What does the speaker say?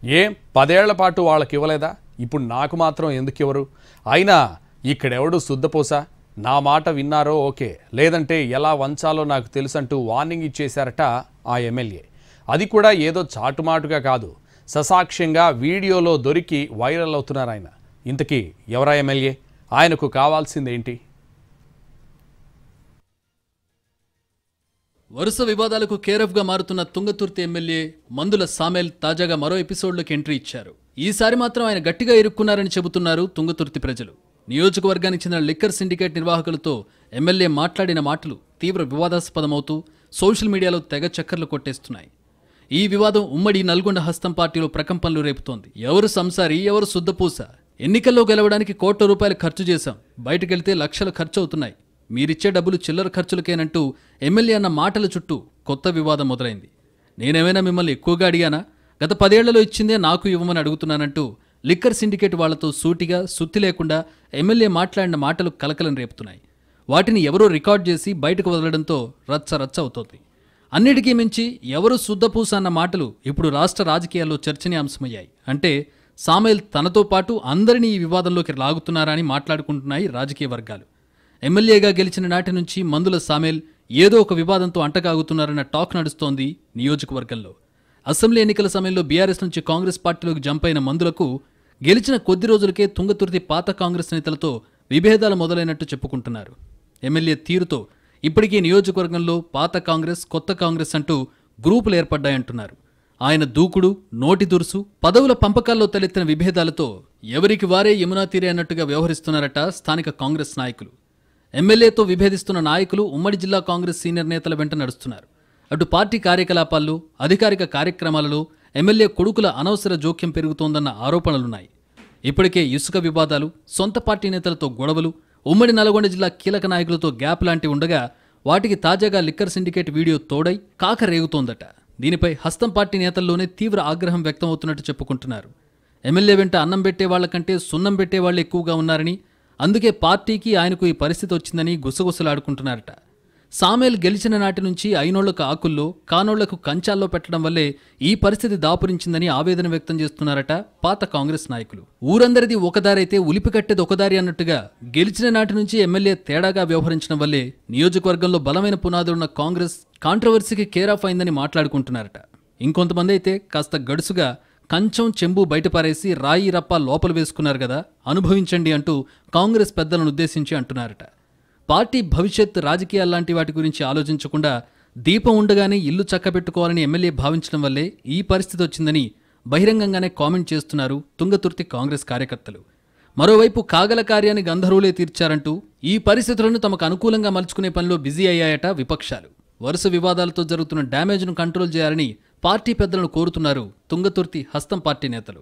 ఏం 10 ఏళ్ల పాటు వాళ్ళకి ఇవ్వలేదా? ఇప్పుడు నాకు మాత్రం ఎందుకు ఇవ్వరు? అయినా ఇక్కడెవడు శుద్ధపోసా? నా మాట విన్నారో ఓకే, లేదంటే ఎలా వంచాలో నాకు తెలుసంటూ వార్నింగ్ ఇచ్చేశారట ఆ ఎమ్మెల్యే. అది కూడా ఏదో చాటుమాటుగా కాదు, ససాక్ష్యంగా వీడియోలో దొరికి వైరల్ అవుతున్నారు ఆయన. ఇంతకీ ఎవరా ఎమ్మెల్యే? ఆయనకు కావాల్సిందేంటి? వరుస వివాదాలకు కేరఫ్గా మారుతున్న తుంగతుర్తి ఎమ్మెల్యే మందుల సామెల్ తాజాగా మరో ఎపిసోడ్లోకి ఎంట్రీ ఇచ్చారు. ఈసారి మాత్రం ఆయన గట్టిగా ఇరుక్కున్నారని చెబుతున్నారు తుంగతుర్తి ప్రజలు. నియోజకవర్గానికి చెందిన లిక్కర్ సిండికేట్ నిర్వాహకులతో ఎమ్మెల్యే మాట్లాడిన మాటలు తీవ్ర వివాదాస్పదమవుతూ సోషల్ మీడియాలో తెగ చక్కర్లు కొట్టేస్తున్నాయి. ఈ వివాదం ఉమ్మడి నల్గొండ హస్తం పార్టీలో ప్రకంపనలు రేపుతోంది. ఎవరు సంసారి, ఎవరు శుద్ధపూస? ఎన్నికల్లో గెలవడానికి కోట్ల రూపాయలు ఖర్చు చేశాం, బయటకెళ్తే లక్షలు ఖర్చు అవుతున్నాయి, మీరిచ్చే డబ్బులు చిల్లర ఖర్చులకేనంటూ ఎమ్మెల్యే అన్న మాటల చుట్టూ కొత్త వివాదం మొదలైంది. నేనేమైనా మిమ్మల్ని ఎక్కువగా అడిగానా? గత 10 ఏళ్లలో ఇచ్చిందే నాకు ఇవ్వమని అడుగుతున్నానంటూ లిక్కర్ సిండికేట్ వాళ్లతో సూటిగా సుత్తి లేకుండా ఎమ్మెల్యే మాట్లాడిన మాటలు కలకలం రేపుతున్నాయి. వాటిని ఎవరో రికార్డ్ చేసి బయటకు వదలడంతో రచ్చ రచ్చ అవుతోంది. అన్నిటికీ మించి ఎవరు శుద్ధపూస అన్న మాటలు ఇప్పుడు రాష్ట్ర రాజకీయాల్లో చర్చనీయాంశమయ్యాయి. అంటే సామెల్ తనతో పాటు అందరినీ ఈ వివాదంలోకి లాగుతున్నారా అని మాట్లాడుకుంటున్నాయి రాజకీయ వర్గాలు. ఎమ్మెల్యేగా గెలిచిన నాటి నుంచి మందుల సామెల్ ఏదో ఒక వివాదంతో అంటకాగుతున్నారన్న టాక్ నడుస్తోంది నియోజకవర్గంలో. అసెంబ్లీ ఎన్నికల సమయంలో బీఆర్ఎస్ నుంచి కాంగ్రెస్ పార్టీలోకి జంప్ అయిన మందులకు గెలిచిన కొద్ది రోజులకే తుంగతుర్తి పాత కాంగ్రెస్ నేతలతో విభేదాలు మొదలైనట్టు చెప్పుకుంటున్నారు. ఎమ్మెల్యే తీరుతో ఇప్పటికీ నియోజకవర్గంలో పాత కాంగ్రెస్, కొత్త కాంగ్రెస్ అంటూ గ్రూపులు ఏర్పడ్డాయంటున్నారు. ఆయన దూకుడు, నోటి దురుసు, పదవుల పంపకాల్లో తలెత్తిన విభేదాలతో ఎవరికి వారే యమునా తీరే అన్నట్టుగా వ్యవహరిస్తున్నారట స్థానిక కాంగ్రెస్ నాయకులు. ఎమ్మెల్యేతో విభేదిస్తున్న నాయకులు ఉమ్మడి జిల్లా కాంగ్రెస్ సీనియర్ నేతల వెంట నడుస్తున్నారు. అటు పార్టీ కార్యకలాపాల్లో, అధికారిక కార్యక్రమాలలో ఎమ్మెల్యే కొడుకుల అనవసర జోక్యం పెరుగుతోందన్న ఆరోపణలున్నాయి. ఇప్పటికే ఇసుక వివాదాలు, సొంత పార్టీ నేతలతో గొడవలు, ఉమ్మడి నల్గొండ జిల్లా కీలక నాయకులతో గ్యాప్ లాంటివి ఉండగా వాటికి తాజాగా లిక్కర్ సిండికేట్ వీడియో తోడై కాక రేగుతోందట. దీనిపై హస్తం పార్టీ నేతల్లోనే తీవ్ర ఆగ్రహం వ్యక్తమవుతున్నట్టు చెప్పుకుంటున్నారు. ఎమ్మెల్యే వెంట అన్నం పెట్టే వాళ్లకంటే సున్నం పెట్టే వాళ్లు ఎక్కువగా ఉన్నారని, అందుకే పార్టీకి ఆయనకు ఈ పరిస్థితి వచ్చిందని గుసగుసలాడుకుంటున్నారట. సామెల్ గెలిచిన నాటి నుంచి అయినోళ్లకు ఆకుల్లో, కానోళ్లకు కంచాల్లో పెట్టడం వల్లే ఈ పరిస్థితి దాపురించిందని ఆవేదన వ్యక్తం చేస్తున్నారట పాత కాంగ్రెస్ నాయకులు. ఊరందరిది ఒకదారైతే ఉలిపి కట్టేది ఒకదారి అన్నట్టుగా గెలిచిన నాటి నుంచి ఎమ్మెల్యే తేడాగా వ్యవహరించడం వల్లే నియోజకవర్గంలో బలమైన పునాదులున్న కాంగ్రెస్ కాంట్రవర్సీకి కేరాఫ్ అయిందని మాట్లాడుకుంటున్నారట. ఇంకొంతమంది అయితే కాస్త గడుసుగా కంచం, చెంబు బయటపారేసి రాయి రప్ప లోపల వేసుకున్నారు కదా, అనుభవించండి అంటూ కాంగ్రెస్ పెద్దలను ఉద్దేశించి అంటున్నారట. పార్టీ భవిష్యత్, రాజకీయాల్లాంటి వాటి గురించి ఆలోచించకుండా దీపం ఉండగానే ఇల్లు చక్కబెట్టుకోవాలని ఎమ్మెల్యే భావించడం వల్లే ఈ పరిస్థితి వచ్చిందని బహిరంగంగానే కామెంట్ చేస్తున్నారు తుంగతుర్తి కాంగ్రెస్ కార్యకర్తలు. మరోవైపు కాగల కార్యాన్ని గంధర్వులే తీర్చారంటూ ఈ పరిస్థితులను తమకు అనుకూలంగా మలుచుకునే పనిలో బిజీ అయ్యాయట విపక్షాలు. వరుస వివాదాలతో జరుగుతున్న డ్యామేజ్ను కంట్రోల్ చేయాలని పార్టీ పెద్దలను కోరుతున్నారు తుంగతుర్తి హస్తం పార్టీ నేతలు.